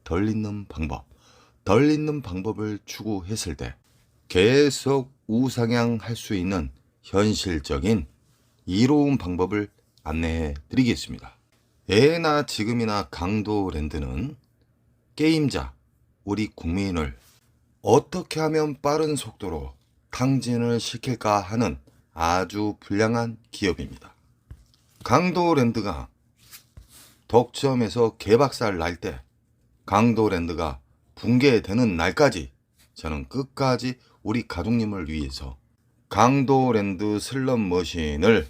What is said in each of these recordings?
덜 있는 방법, 덜 있는 방법을 추구했을 때 계속 우상향할 수 있는 현실적인 이로운 방법을 안내해 드리겠습니다. 예나 지금이나 강도랜드는 게임자, 우리 국민을 어떻게 하면 빠른 속도로 탕진을 시킬까 하는 아주 불량한 기업입니다. 강도랜드가 독점에서 개박살 날 때 강도랜드가 붕괴되는 날까지 저는 끝까지 우리 가족님을 위해서 강도랜드 슬롯머신을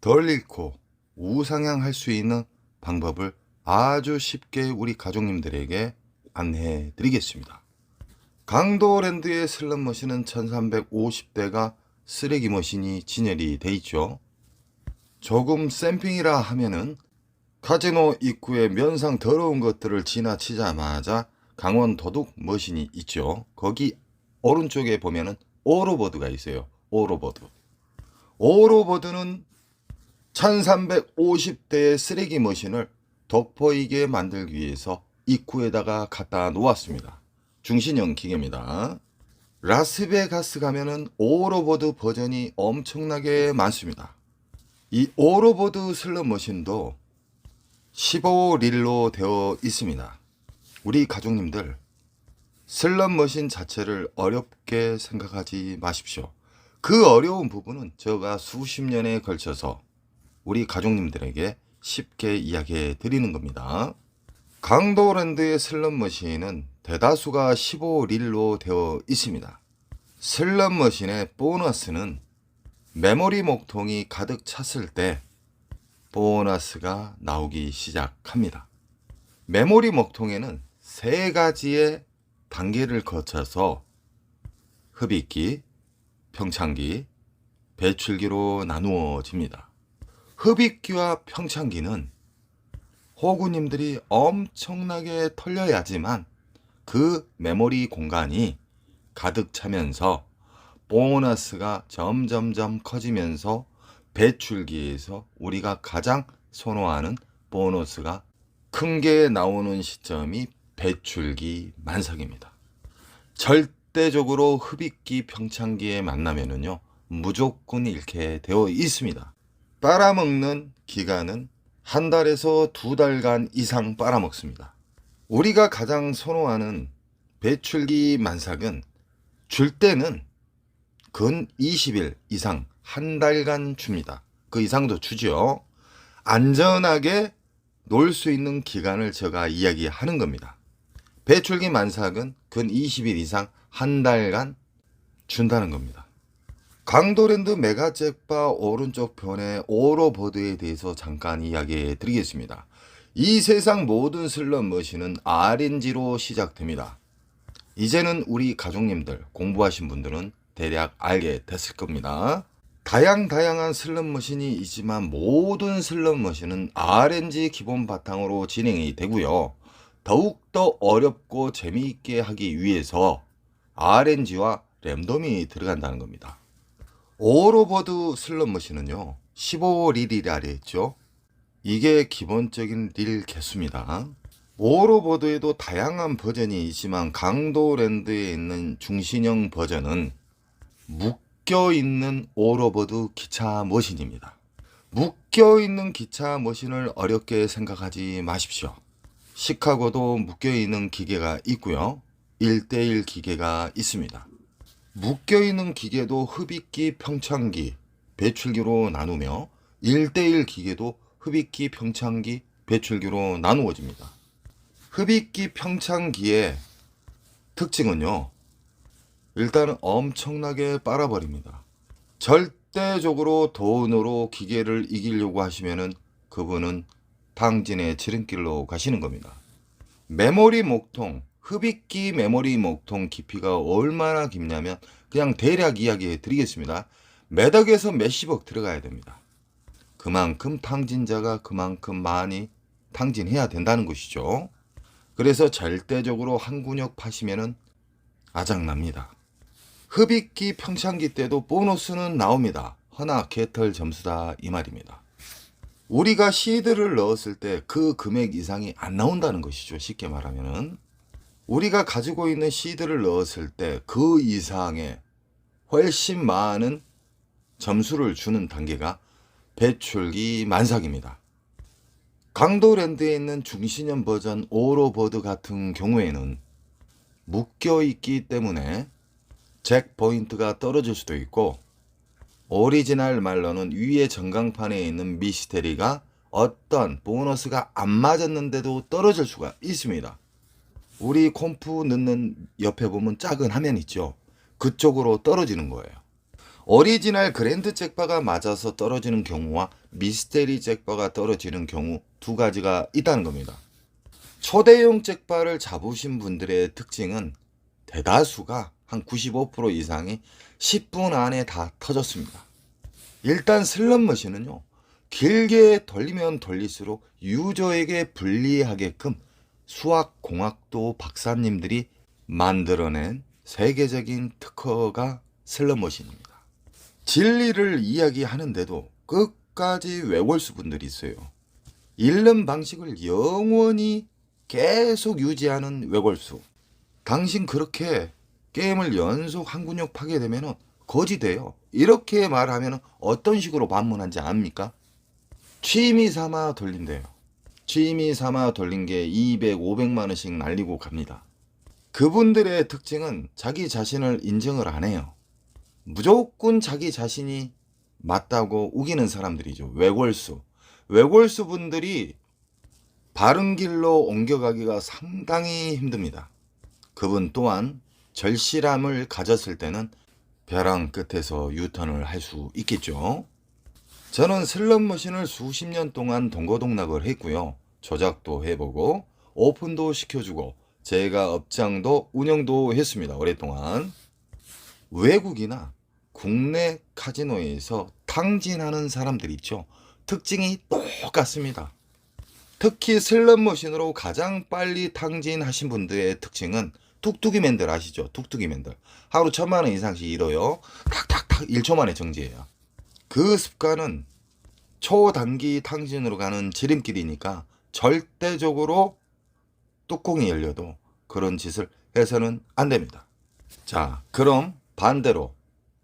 덜 잃고 우상향할 수 있는 방법을 아주 쉽게 우리 가족님들에게 안내해 드리겠습니다. 강도랜드의 슬롯머신은 1350대가 쓰레기 머신이 진열이 돼 있죠. 조금 샘핑이라 하면은 카지노 입구에 면상 더러운 것들을 지나치자마자 강원 도둑 머신이 있죠. 거기 오른쪽에 보면은 오로버드가 있어요. 오로버드는 1350대의 쓰레기 머신을 돋보이게 만들기 위해서 입구에다가 갖다 놓았습니다. 중신형 기계입니다. 라스베가스 가면은 오로버드 버전이 엄청나게 많습니다. 이 오로버드 슬롯 머신도 15릴로 되어 있습니다. 우리 가족님들 슬롯 머신 자체를 어렵게 생각하지 마십시오. 그 어려운 부분은 제가 수십 년에 걸쳐서 우리 가족님들에게 쉽게 이야기해 드리는 겁니다. 강도랜드의 슬롯 머신은 대다수가 15릴로 되어 있습니다. 슬롯 머신의 보너스는 메모리 목통이 가득 찼을 때 보너스가 나오기 시작합니다. 메모리 목통에는 세 가지의 단계를 거쳐서 흡입기, 평창기, 배출기로 나누어집니다. 흡입기와 평창기는 호구님들이 엄청나게 털려야지만 그 메모리 공간이 가득 차면서 보너스가 점점점 커지면서 배출기에서 우리가 가장 선호하는 보너스가 큰 게 나오는 시점이 배출기 만삭입니다. 절대적으로 흡입기 평창기에 만나면은요 무조건 잃게 되어 있습니다. 빨아먹는 기간은 한 달에서 두 달간 이상 빨아먹습니다. 우리가 가장 선호하는 배출기 만삭은 줄 때는 근 20일 이상 한 달간 줍니다. 그 이상도 주죠. 안전하게 놀 수 있는 기간을 제가 이야기하는 겁니다. 배출기 만삭은 근 20일 이상 한 달간 준다는 겁니다. 강도랜드 메가잭바 오른쪽 편의 오로버드에 대해서 잠깐 이야기해 드리겠습니다. 이 세상 모든 슬롯 머신은 RNG로 시작됩니다. 이제는 우리 가족님들 공부하신 분들은 대략 알게 됐을 겁니다. 다양한 슬롯 머신이 있지만 모든 슬롯 머신은 RNG 기본 바탕으로 진행이 되고요. 더욱더 어렵고 재미있게 하기 위해서 RNG와 랜덤이 들어간다는 겁니다. 오로버드 슬롯 머신은요 15릴이라 했죠. 이게 기본적인 릴 개수입니다. 오로버드에도 다양한 버전이 있지만 강도랜드에 있는 중신형 버전은 묶여있는 오로버드 기차 머신입니다. 묶여있는 기차 머신을 어렵게 생각하지 마십시오. 시카고도 묶여있는 기계가 있고요 1대1 기계가 있습니다. 묶여있는 기계도 흡입기, 평창기, 배출기로 나누며 1대1 기계도 흡입기, 평창기, 배출기로 나누어집니다. 흡입기, 평창기의 특징은요 일단은 엄청나게 빨아버립니다. 절대적으로 돈으로 기계를 이기려고 하시면은 그분은 탕진의 지름길로 가시는 겁니다. 메모리 목통, 흡입기 메모리 목통 깊이가 얼마나 깊냐면 그냥 대략 이야기해 드리겠습니다. 몇억에서 몇십억 들어가야 됩니다. 그만큼 탕진자가 그만큼 많이 탕진해야 된다는 것이죠. 그래서 절대적으로 한 군역 파시면은 아작납니다. 흡입기 평창기 때도 보너스는 나옵니다. 허나 개털 점수다 이 말입니다. 우리가 시드를 넣었을 때 그 금액 이상이 안 나온다는 것이죠. 쉽게 말하면은 우리가 가지고 있는 시드를 넣었을 때 그 이상의 훨씬 많은 점수를 주는 단계가 배출기 만삭입니다. 강도랜드에 있는 중신형 버전 오로버드 같은 경우에는 묶여있기 때문에 잭 포인트가 떨어질 수도 있고, 오리지널 말로는 위에 전광판에 있는 미스테리가 어떤 보너스가 안 맞았는데도 떨어질 수가 있습니다. 우리 콤프 넣는 옆에 보면 작은 화면 있죠. 그쪽으로 떨어지는 거예요. 오리지널 그랜드 잭바가 맞아서 떨어지는 경우와 미스테리 잭바가 떨어지는 경우 두 가지가 있다는 겁니다. 초대형 잭바를 잡으신 분들의 특징은 대다수가 한 95% 이상이 10분 안에 다 터졌습니다. 일단 슬롯머신은요, 길게 돌리면 돌릴수록 유저에게 불리하게끔 수학공학도 박사님들이 만들어낸 세계적인 특허가 슬롯머신입니다. 진리를 이야기하는데도 끝까지 외골수 분들이 있어요. 잃는 방식을 영원히 계속 유지하는 외골수. 당신 그렇게 게임을 연속 한 근육 파게 되면 거지 돼요. 이렇게 말하면 어떤 식으로 반문한지 압니까? 취미 삼아 돌린대요. 취미 삼아 돌린 게 200, 500만 원씩 날리고 갑니다. 그분들의 특징은 자기 자신을 인정을 안 해요. 무조건 자기 자신이 맞다고 우기는 사람들이죠. 외골수. 외골수 분들이 바른 길로 옮겨가기가 상당히 힘듭니다. 그분 또한 절실함을 가졌을 때는 벼랑 끝에서 유턴을 할 수 있겠죠. 저는 슬롯머신을 수십 년 동안 동거동락을 했고요. 조작도 해보고 오픈도 시켜주고 제가 업장도 운영도 했습니다. 오랫동안. 외국이나 국내 카지노에서 탕진하는 사람들 있죠. 특징이 똑같습니다. 특히 슬롯머신으로 가장 빨리 탕진하신 분들의 특징은 뚝뚝이맨들 아시죠? 뚝뚝이맨들. 하루 1000만 원 이상씩 잃어요. 탁탁탁 1초 만에 정지해요. 그 습관은 초단기 탕진으로 가는 지름길이니까 절대적으로 뚜껑이 열려도 그런 짓을 해서는 안 됩니다. 자, 그럼 반대로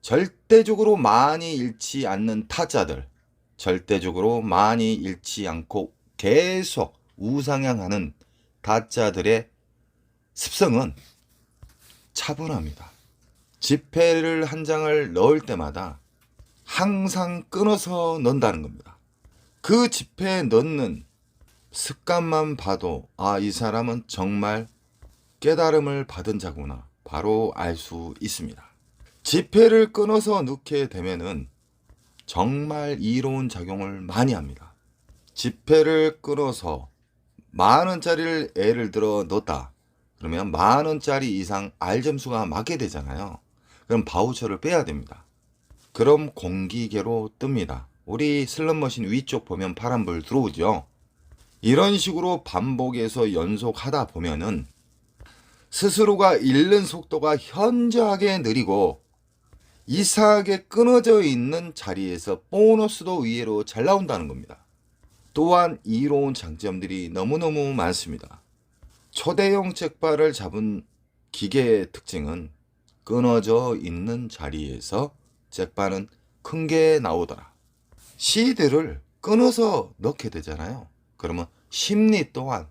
절대적으로 많이 잃지 않는 타짜들, 절대적으로 많이 잃지 않고 계속 우상향하는 타짜들의 습성은 차분합니다. 지폐를 한 장을 넣을 때마다 항상 끊어서 넣는다는 겁니다. 그 지폐에 넣는 습관만 봐도 이 사람은 정말 깨달음을 받은 자구나 바로 알 수 있습니다. 지폐를 끊어서 넣게 되면은 정말 이로운 작용을 많이 합니다. 지폐를 끊어서 10,000원짜리를 예를 들어 넣었다. 그러면 10,000원짜리 이상 R점수가 맞게 되잖아요. 그럼 바우처를 빼야 됩니다. 그럼 공기계로 뜹니다. 우리 슬롯머신 위쪽 보면 파란불 들어오죠. 이런 식으로 반복해서 연속하다 보면은 스스로가 잃는 속도가 현저하게 느리고 이상하게 끊어져 있는 자리에서 보너스도 의외로 잘 나온다는 겁니다. 또한 이로운 장점들이 너무너무 많습니다. 초대형 잭바를 잡은 기계의 특징은 끊어져 있는 자리에서 잭바는 큰 게 나오더라. 시드를 끊어서 넣게 되잖아요. 그러면 심리 또한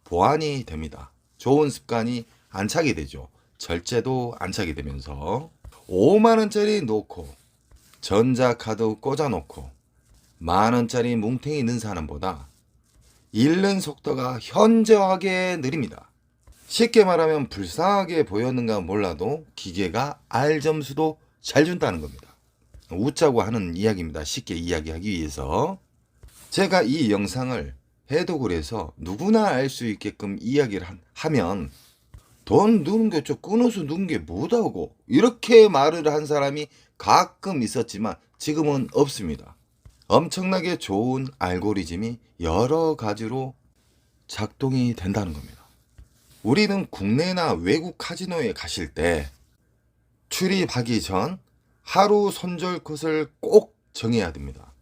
보완이 됩니다. 좋은 습관이 안착이 되죠. 절제도 안착이 되면서 5만원짜리 놓고 전자카드 꽂아놓고 만원짜리 뭉탱이 넣은 사람보다 잃는 속도가 현저하게 느립니다. 쉽게 말하면 불쌍하게 보였는가 몰라도 기계가 R점수도 잘 준다는 겁니다. 웃자고 하는 이야기입니다. 쉽게 이야기하기 위해서. 제가 이 영상을 해독을 해서 누구나 알 수 있게끔 이야기를 하면 돈 누는 게 좀 끊어서 누는 게 뭐다고 이렇게 말을 한 사람이 가끔 있었지만 지금은 없습니다. 엄청나게 좋은 알고리즘이 여러 가지로 작동이 된다는 겁니다. 우리는 국내나 외국 카지노에 가실 때 출입하기 전 하루 손절 컷을 꼭 정해야 됩니다.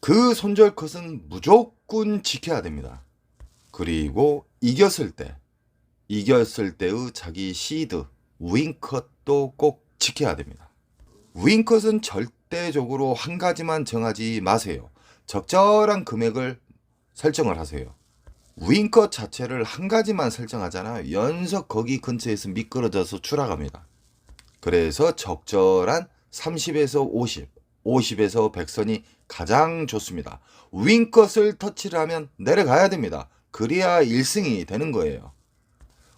그 손절 컷은 무조건 지켜야 됩니다. 그리고 이겼을 때 이겼을 때의 자기 시드 윙컷도 꼭 지켜야 됩니다. 윙컷은 절대적으로 한 가지만 정하지 마세요. 적절한 금액을 설정을 하세요. 윙컷 자체를 한 가지만 설정하잖아요. 연속 거기 근처에서 미끄러져서 추락합니다. 그래서 적절한 30에서 50, 50에서 100선이 가장 좋습니다. 윙컷을 터치를 하면 내려가야 됩니다. 그래야 1승이 되는 거예요.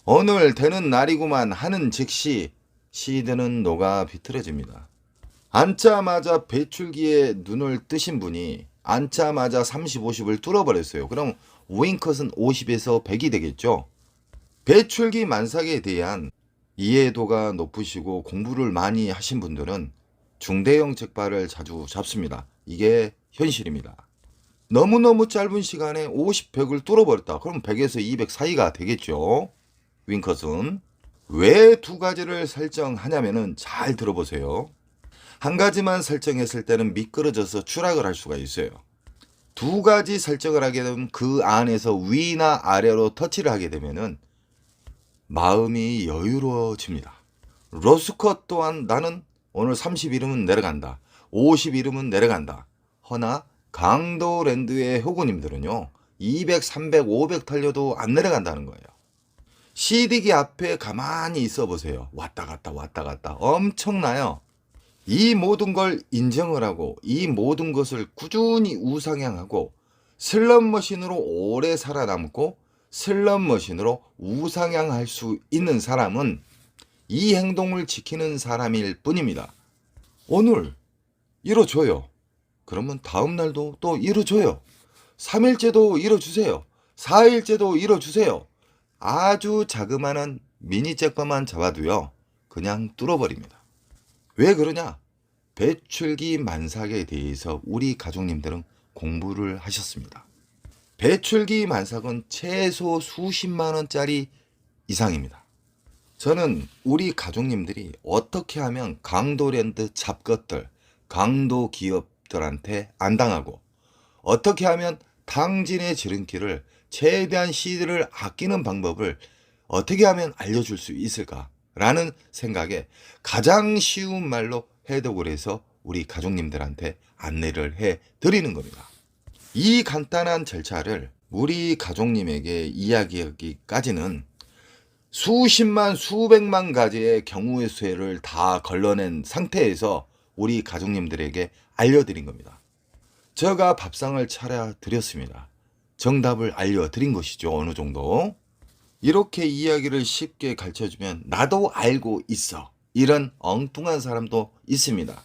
오늘 되는 날이구만 하는 즉시 시드는 녹아 비틀어집니다. 앉자마자 배출기에 눈을 뜨신 분이 앉자마자 30, 50을 뚫어버렸어요. 그럼 윙컷은 50에서 100이 되겠죠. 배출기 만삭에 대한 이해도가 높으시고 공부를 많이 하신 분들은 중대형 잭발을 자주 잡습니다. 이게 현실입니다. 너무너무 짧은 시간에 50, 100을 뚫어버렸다. 그럼 100에서 200 사이가 되겠죠. 윙컷은. 왜 두 가지를 설정하냐면은 잘 들어보세요. 한 가지만 설정했을 때는 미끄러져서 추락을 할 수가 있어요. 두 가지 설정을 하게 되면 그 안에서 위나 아래로 터치를 하게 되면은 마음이 여유로워집니다. 로스컷 또한 나는 오늘 30 이름은 내려간다. 50 이름은 내려간다. 허나 강도랜드의 호구님들은요. 200, 300, 500 털려도 안 내려간다는 거예요. CD기 앞에 가만히 있어 보세요. 왔다 갔다 왔다 갔다 엄청나요. 이 모든 걸 인정을 하고 이 모든 것을 꾸준히 우상향하고 슬롯머신으로 오래 살아남고 슬롯머신으로 우상향할 수 있는 사람은 이 행동을 지키는 사람일 뿐입니다. 오늘 이뤄줘요. 그러면 다음 날도 또 이뤄줘요. 3일째도 이뤄주세요. 4일째도 이뤄주세요. 아주 자그마한 미니 잭바만 잡아도요. 그냥 뚫어버립니다. 왜 그러냐? 배출기 만삭에 대해서 우리 가족님들은 공부를 하셨습니다. 배출기 만삭은 최소 수십만 원짜리 이상입니다. 저는 우리 가족님들이 어떻게 하면 강도랜드 잡것들, 강도 기업들한테 안 당하고 어떻게 하면 당진의 지름길을 최대한 시드를 아끼는 방법을 어떻게 하면 알려줄 수 있을까라는 생각에 가장 쉬운 말로 해독을 해서 우리 가족님들한테 안내를 해드리는 겁니다. 이 간단한 절차를 우리 가족님에게 이야기하기까지는 수십만 수백만 가지의 경우의 수를 다 걸러낸 상태에서 우리 가족님들에게 알려드린 겁니다. 제가 밥상을 차려드렸습니다. 정답을 알려드린 것이죠. 어느 정도. 이렇게 이야기를 쉽게 가르쳐주면 나도 알고 있어. 이런 엉뚱한 사람도 있습니다.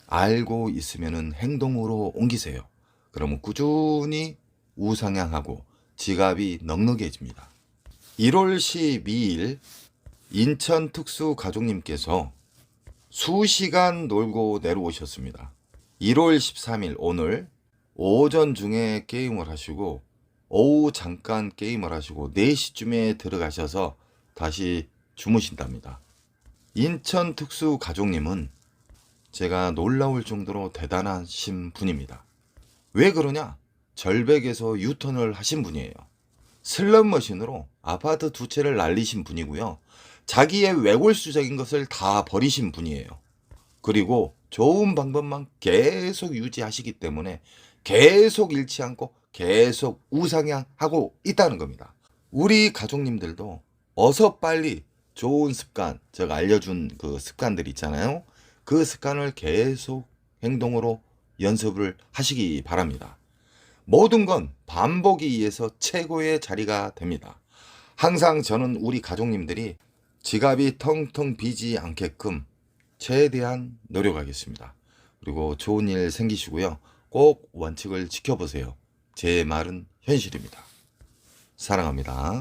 알고 있으면 행동으로 옮기세요. 그러면 꾸준히 우상향하고 지갑이 넉넉해집니다. 1월 12일 인천 특수 가족님께서 수시간 놀고 내려오셨습니다. 1월 13일 오늘 오전 중에 게임을 하시고 오후 잠깐 게임을 하시고 4시쯤에 들어가셔서 다시 주무신답니다. 인천 특수 가족님은 제가 놀라울 정도로 대단하신 분입니다. 왜 그러냐? 절벽에서 유턴을 하신 분이에요. 슬롯머신으로 아파트 2채를 날리신 분이고요. 자기의 외골수적인 것을 다 버리신 분이에요. 그리고 좋은 방법만 계속 유지하시기 때문에 계속 잃지 않고 계속 우상향하고 있다는 겁니다. 우리 가족님들도 어서 빨리 좋은 습관, 제가 알려준 그 습관들 있잖아요. 그 습관을 계속 행동으로 연습을 하시기 바랍니다. 모든 건 반복에 의해서 최고의 자리가 됩니다. 항상 저는 우리 가족님들이 지갑이 텅텅 비지 않게끔 최대한 노력하겠습니다. 그리고 좋은 일 생기시고요. 꼭 원칙을 지켜보세요. 제 말은 현실입니다. 사랑합니다.